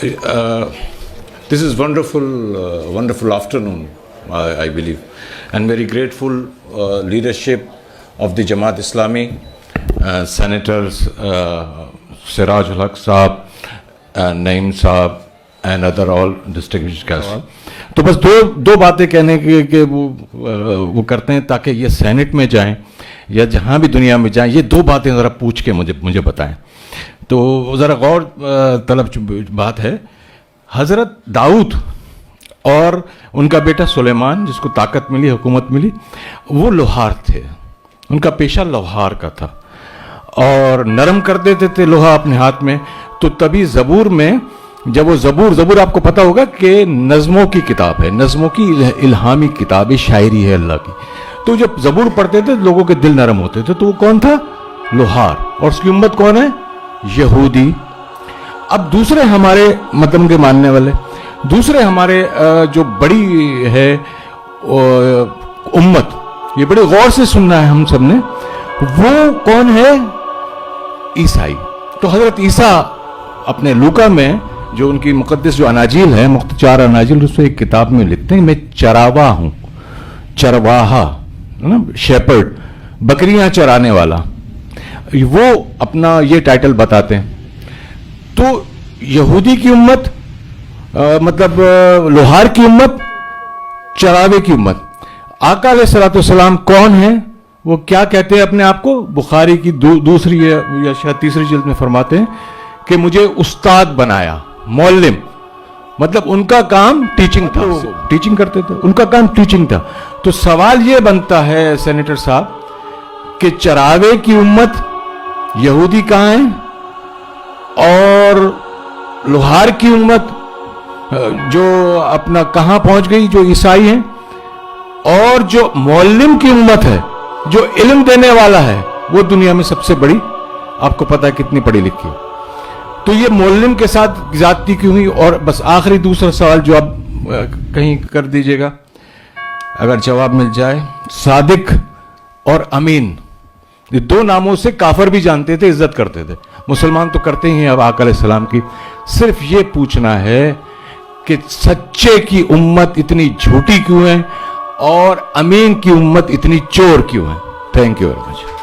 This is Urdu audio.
This is wonderful afternoon, I believe, and very grateful leadership of the Jamaat Islami, Senators Siraj ul Haq Saab, Naeem Saab, and other all distinguished guests. تو بس دو باتیں کہنے کہ وہ کرتے ہیں تاکہ یہ سینٹ میں جائیں یا جہاں بھی دنیا میں جائیں، یہ دو باتیں ذرا پوچھ کے مجھے بتائیں. تو ذرا غور طلب بات ہے. حضرت داؤد اور ان کا بیٹا سلیمان، جس کو طاقت ملی، حکومت ملی، وہ لوہار تھے. ان کا پیشہ لوہار کا تھا اور نرم کر دیتے تھے لوہا اپنے ہاتھ میں. تو تبھی زبور میں، جب وہ زبور آپ کو پتہ ہوگا کہ نظموں کی کتاب ہے، نظموں کی الہامی کتاب ہے، شاعری ہے اللہ کی. تو جب زبور پڑھتے تھے لوگوں کے دل نرم ہوتے تھے. تو وہ کون تھا؟ لوہار. اور اس کی امت کون ہے؟ یہودی. اب دوسرے ہمارے مطلب کے ماننے والے، دوسرے ہمارے جو بڑی ہے امت، یہ بڑے غور سے سننا ہے ہم سب نے، وہ کون ہے؟ عیسائی. تو حضرت عیسیٰ اپنے لوکا میں جو ان کی مقدس جو اناجیل ہے، 4 اناجیل، اس میں ایک کتاب میں لکھتے ہیں میں چراوا ہوں، چرواہا، شیپرڈ، بکریاں چرانے والا. وہ اپنا یہ ٹائٹل بتاتے ہیں. تو یہودی کی امت، مطلب لوہار کی امت، چراوے کی امت. آقا علیہ الصلوۃ والسلام کون ہیں؟ وہ کیا کہتے ہیں اپنے آپ کو؟ بخاری کی دوسری یا شاید تیسری جلد میں فرماتے ہیں کہ مجھے استاد بنایا، معلم. مطلب ان کا کام ٹیچنگ تھا، ٹیچنگ کرتے تھے، ان کا کام ٹیچنگ تھا. تو سوال یہ بنتا ہے سینیٹر صاحب کہ چراوے کی امت یہودی کہاں ہیں اور لوہار کی امت جو اپنا کہاں پہنچ گئی، جو عیسائی ہیں؟ اور جو معلم کی امت ہے، جو علم دینے والا ہے، وہ دنیا میں سب سے بڑی، آپ کو پتا ہے کتنی پڑھی لکھی. تو یہ معلم کے ساتھ زیادتی کیوں ہوئی؟ اور بس آخری دوسرا سوال جو آپ کہیں کر دیجئے گا اگر جواب مل جائے. صادق اور امین، یہ 2 ناموں سے کافر بھی جانتے تھے، عزت کرتے تھے. مسلمان تو کرتے ہی ہیں اب آقا علیہ السلام کی. صرف یہ پوچھنا ہے کہ سچے کی امت اتنی جھوٹی کیوں ہے اور امین کی امت اتنی چور کیوں ہے؟ Thank you very much.